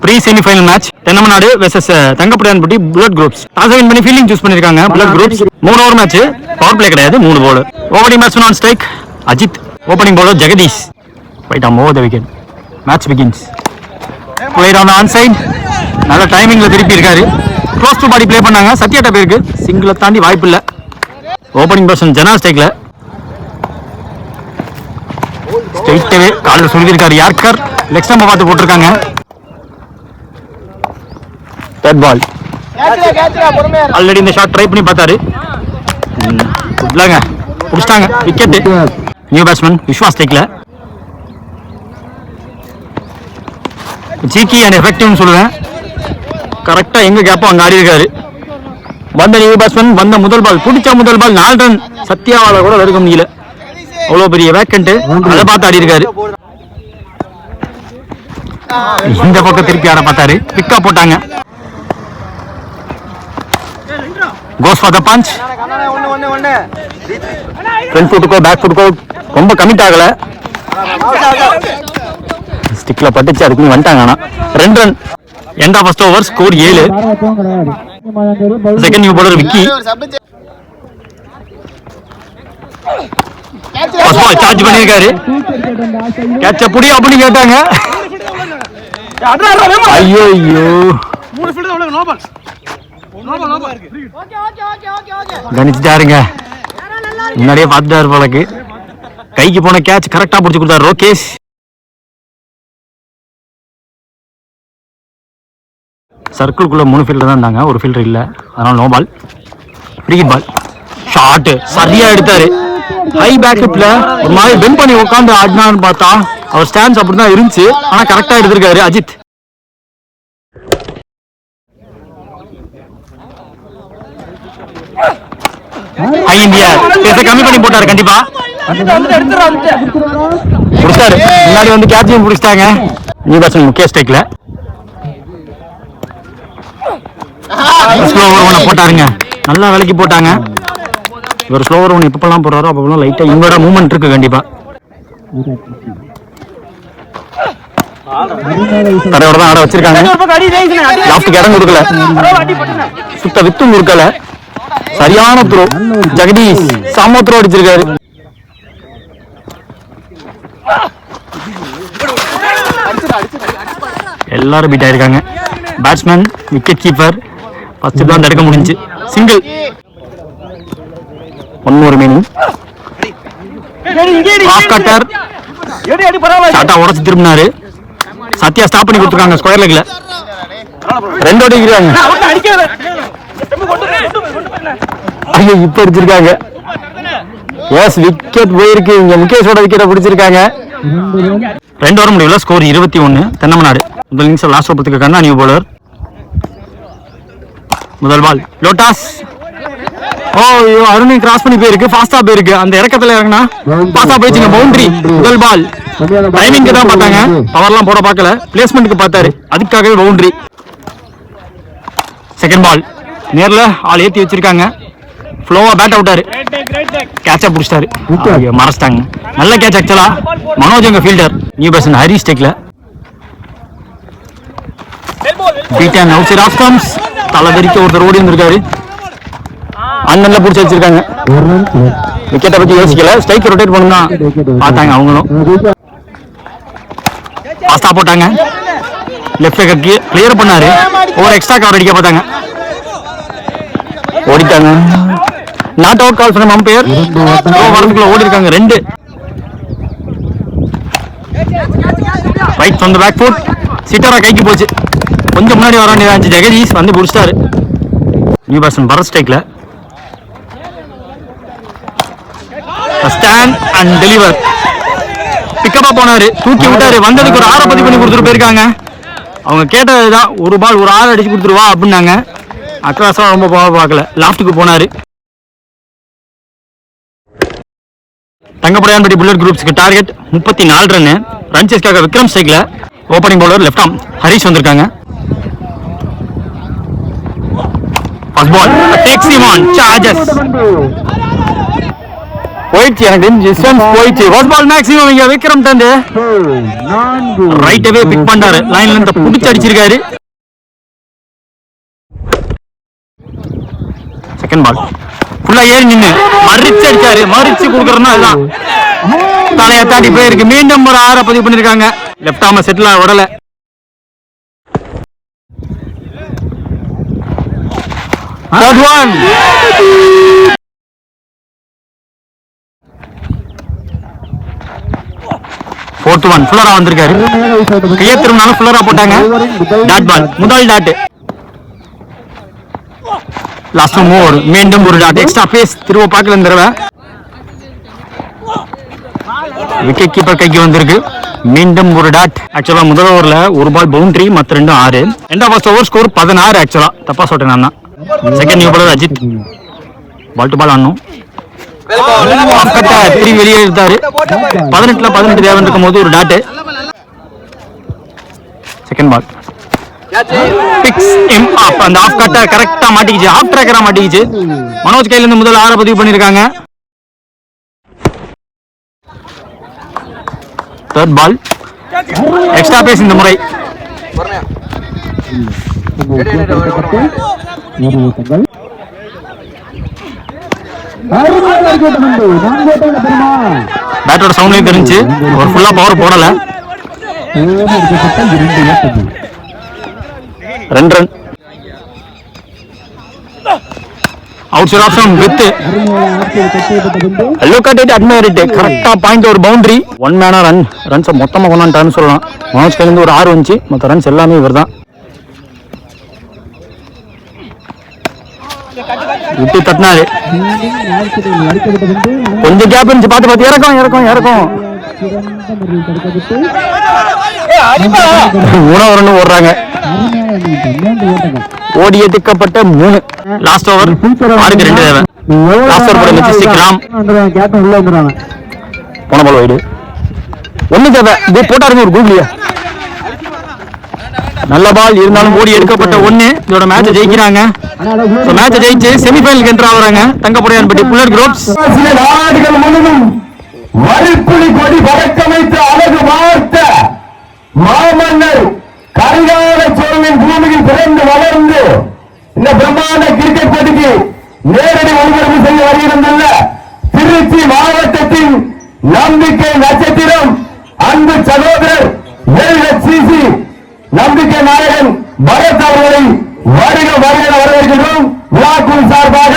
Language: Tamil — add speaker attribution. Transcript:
Speaker 1: Pre semifinal match Thennamanadu versus Thangappadaiyanpatti bullet groups. Toss win பண்ணி ஃபீல்டிங் சூஸ் பண்ணிருக்காங்க bullet groups. 3 over match, power play கிடையாது, 3 bowler. Opening batsman on strike Ajith, opening bowler Jagadish. Right arm over the wicket. Match begins. Played on the on side. நல்ல டைமிங்ல திருப்பி இருக்காரு. க்ளோஸ் டு பாடி ப்ளே பண்ணாங்க. சத்யாட்ட பேருக்கு சிங்கிளை தாண்டி வாய்ப்பு இல்லை. ஓப்பனிங் பேட்ஸ்மேன் ஜனா ஸ்ட்ரைக்ல ஸ்ட்ரைட்டாவே காலில் சொல்லியிருக்காரு. யார்கர் லெக் ஸ்டம்பை பார்த்து போட்டிருக்காங்க. Third ball. ஆல்ரெடி இந்த ஷாட் ட்ரை பண்ணி பார்த்தாரு. பிடிச்சிட்டாங்க விக்கெட். நியூ பேட்ஸ்மேன் விஸ்வா ஸ்ட்ரைக்ல. சீக்கி அண்ட் எஃபெக்டிவ்னு சொல்லுவேன். கரெக்டாக எங்க கேப்போ அங்கே ஆடி இருக்காரு. வந்த நியூ பேட்ஸ்மேன் வந்த முதல் பால், பிடிச்ச முதல் பால் 4 ரன். சத்யாவால கூட வெறுக்க முடியல, அவ்வளோ பெரிய வேக்கண்ட். அதை பார்த்து ஆடி இருக்காரு. இந்த பக்கம் திருப்பி ஆட பார்த்தாரு. பிக்கா போட்டாங்க. Goes for the punch. Front ஃபுட்டுக்கோ பேக் ஃபுட்டுக்கோ ரொம்ப கமிட் ஆகல. ஸ்டிக்ல பட்டுச்சு, அதுக்கு வந்துட்டாங்க. ஆனா 2 run. End of first over. Score 7. Second new bowler Vicky. First ball charge பண்ணிருக்காரு. கேட்ச புடி அப்படின்னு கேட்டாங்க. ஐயோ ஐயோ, கணிச்சுட்டாருங்க. முன்னாடியே பார்த்துட்டாரு போலக்கு. கைக்கு போன கேட்ச் கரெக்டா பிடிச்சு கொடுத்தாரு ரோகேஷ். சர்க்கிள்குள்ள 3 ஃபீல்டர் தான் இருந்தாங்க, ஒரு ஃபீல்டர் இல்ல, அதனால no ball. Free ball. Shot சரியா எடுத்தாரு. ஹை பேக்கப்ல ஒரு மாதிரி பெண்ட் பண்ணி உட்காந்து ஆடினான்னு பார்த்தா அவர் ஸ்டாண்ட்ஸ் அப்படிதான் இருந்துச்சு. ஆனா கரெக்டா எடுத்திருக்காரு அஜித். ஹை இந்தியா கம்மி பண்ணி போட்டாரு. கண்டிப்பா கொடுத்தாரு. முன்னாடி வந்து கேட்சையும் பிடிச்சிட்டாங்க. நியூ பேட்ஸ்மேன் முக்கிய ஸ்ட்ரைக்ல ஸ்லோ ஓவர் ஒன்று போட்டாருங்க. நல்லா விலைக்கு போட்டாங்க. இவர் ஸ்லோ ஓவர் ஒன்று எப்பெல்லாம் போடுறாரோ அப்பெல்லாம் லைட்டா இவரோட மூவ்மெண்ட் இருக்கு. கண்டிப்பா தரையோட தான் ஆட வச்சிருக்காங்க. லாஸ்ட்டுக்கு இடம் கொடுக்கல, சுத்த வித்தும் கொடுக்கல. சரியான த்ரோ. ஜெகதீஷ் சாம த்ரோ அடிச்சிருக்காரு. எல்லாரும் பீட் ஆயிருக்காங்க. பேட்ஸ்மேன் விக்கெட் கீப்பர் ஃபர்ஸ்ட் தான் தடுக்க முடிஞ்சு. Single. 1 more remaining. Off cutter ஷாட்டா உடச்சு திரும்பினாரு. சத்யா ஸ்டாப் பண்ணி கொடுத்துருக்காங்க ஸ்கொயர் லெக்ல. 2 அடிக்கிறாங்க. ஐயோ இப்ப அடிச்சிருக்காங்க. எஸ் விக்கெட் போயிருக்கு. இங்க முகேஷோட விக்கெட்டை பிடிச்சிருக்காங்க. 2 ஓவர் முடியல. ஸ்கோர் 21. தென்னமநாடு. முதல் இன்னிங்ஸ் லாஸ்ட் ஓவர் கண்ணா நியூ பவுலர். முதல் பால் லோட்டாஸ். ஓ அருணி கிராஸ் பண்ணி போயிருக்கு, ஃபாஸ்டா போயிருக்கு. அந்த இறக்கத்துல இறங்கினா பாஸா போயிடுச்சுங்க. பவுண்டரி. முதல் பால் டைமிங்க்கு தான் பார்த்தாங்க, பவர்லாம் போட பார்க்கல, பிளேஸ்மெண்ட்டுக்கு பார்த்தாரு, அதுக்காகவே பவுண்டரி. செகண்ட் பால் நேர்ல ஆள் ஏற்றி வச்சிருக்காங்க. ஃப்ளோவா பேட் அவுட்டாரு. கேட்சா பிடிச்சிட்டாரு. மறைச்சிட்டாங்க. நல்ல கேட்ச் ஆக்சுவலா. மனோஜ் எங்க ஃபீல்டர். நியூ பேட்ஸ்மேன் ஹரி ஸ்டேக்ல beaten outside off stumps. தலைவரிக்க ஒருத்தர் ஓடி வந்திருக்காரு. அண்ணன்ல பிடிச்சி வச்சிருக்காங்க. விக்கெட்டை பத்தி யோசிக்கல, ஸ்ட்ரைக் ரொட்டேட் பண்ணா பார்த்தாங்க. அவங்களும் பாஸ்டா போட்டாங்க. லெஃப்ட் விக்கெட் கிளியர் பண்ணாரு. ஒரு எக்ஸ்ட்ரா கவர் அடிக்க பார்த்தாங்க, ஓடிட்டாங்க. நாட் அவுட் கால் பண்ண அம்பையர். வரதுக்குள்ள ஓடி இருக்காங்க. 2 right from the back foot. சிட்டரா கைக்கு போச்சு. கொஞ்சம் முன்னாடி வர வேண்டியதாச்சு. ஜெகதீஷ் வந்து பிடிச்சிட்டாரு. நியூ பேட்ஸ்மேன் பரத் ஸ்ட்ரைக்ல ஸ்டாண்ட் அண்ட் டெலிவர். பிக்கப்பா போனாரு, தூக்கி விட்டாரு. வந்ததுக்கு ஒரு 6 பதிவு பண்ணி கொடுத்துட்டு போயிருக்காங்க. அவங்க கேட்டதுதான், ஒரு பால் ஒரு 6 அடிச்சு கொடுத்துருவா அப்படின்னாங்க. அக்ராஸா ரொம்ப போக பார்க்கல, லாஃப்ட்டுக்கு போனாரு. தங்கப்படையான்பட்டி புல்லட் குரூப்ஸ்க்கு டார்கெட் 34 ரன். ரன் சேஸ்க்காக விக்ரம் ஸ்ட்ரைக்ல. Opening bowler left arm Harish வந்திருக்காங்க. First ball takes him on charges. போயிடுச்சு எனக்கு டிஸ்டன்ஸ் போயிடுச்சு ஃபர்ஸ்ட் பால் மேக்ஸிமம் இங்க விக்ரம் தந்து ரைட்டவே பிக் பண்ணாரு லைன்ல இருந்து புடிச்சு அடிச்சிருக்காரு செகண்ட் பால் ஃபுல்லா ஏறி நின்னு மறிச்சு அடிச்சாரு மறிச்சு கொடுக்கறதுனா அதுதான் தலையை தாண்டி போயிருக்கு மீண்டும் ஒரு 6 பதிவு பண்ணிருக்காங்க லெஃப்ட் ஆர்ம செட்டில் உடல தேர்ட் ஒன் ஃபோர்த் ஒன் ஃபுல்லரா வந்திருக்காரு கையை திரும்பினாலும் ஃபுல்லரா போட்டாங்க டாட் பால் முதல் டாட் லாஸ்ட் மூவர் மீண்டும் ஒரு டாட் எக்ஸ்ட்ரா பேஸ் திரும்ப பார்க்கல இந்த தடவை விக்கெட் கீப்பர் கைக்கு வந்திருக்கு மீண்டும் ஒரு டாட் ஆக்சுவலா முதல் ஓவர்ல ஒரு பால் பவுண்டரி மற்ற ரெண்டும் 6 ரெண்டாம் ஃபர்ஸ்ட் ஓவர் ஸ்கோர் 16 ஆக்சுவலா தப்பா சொல்றேன் நான் second new bowler Ajith ball to ball ஆடணும் திரும்பி வெளியே எடுத்தாரு 18 தேவை இருக்கும் போது ஒரு dot second ball picks him up அந்த ஆஃப் கட்ட கரெக்டா மாட்டிக்கிச்சு ஆஃப் ட்ராக்கரா மாட்டிக்கிச்சு மனோஜ் கையில இருந்து முதல் 6 பதிவு பண்ணிருக்காங்க தேர்ட் பால் எக்ஸ்ட்ரா பேஸ் இந்த முறை பேட்டோட சவுண்ட்லயும் தெரிஞ்சு ஒரு ஃபுல்லா பவர் போடல 2 run outside option with look at it admire it கரெக்ட்டா பாயிண்ட் ஒரு பவுண்டரி 1 மேனா ரன்ஸ் மொத்தமா கொண்டான்ட்டான்னு சொல்லலாம் மனோஜ் கையில இருந்து ஒரு 6 வந்துச்சு மொத்த ரன்ஸ் எல்லாமே இவர்தான் விட்டு தட்டினாரு கொஞ்சம் கேப் இருந்துச்சு பார்த்து இறக்கும் மூணாவது ரன் ஓடுறாங்க ஓடிய திக்கப்பட்ட 3 லாஸ்ட் ஓவர் 6க்கு 2 தேவை லாஸ்ட் ஓவர் போட மெஜிஸ்டிக் ராம் போன பால் வைடு 1 தேவை இது போட்டாருங்க ஒரு கூகுளியா நல்ல பால் இருந்தாலும் ஓடி எடுக்கப்பட்ட 1 இதோட மேட்ச் ஜெயிக்கிறாங்க மேட்ச் ஜெயிச்சு செமிஃபைனலுக்கு என்ட்ரு ஆகுறாங்க தங்கப்படையான்பட்டி புல்லட் குரூப்ஸ்
Speaker 2: வரிப்புலி கொடி பறக்கமைத்து அழகு வார்த்த மாமன்னர் கரிகால சோழனின் பூமியில் பிறந்து வளர்ந்து இந்த பிரம்மாண்ட கிரிக்கெட் போட்டிக்கு நேரடி ஒளிபரப்பு செய்ய வருகிறதுள்ள திருச்சி மாவட்டத்தின் நம்பிக்கை நட்சத்திரம் அன்பு சகோதரர் LHCC நம்பிக்கை நாயகன் பரத் அவர்களை வருக வரவேற்கிறோம் விழாக்குழு சார்பாக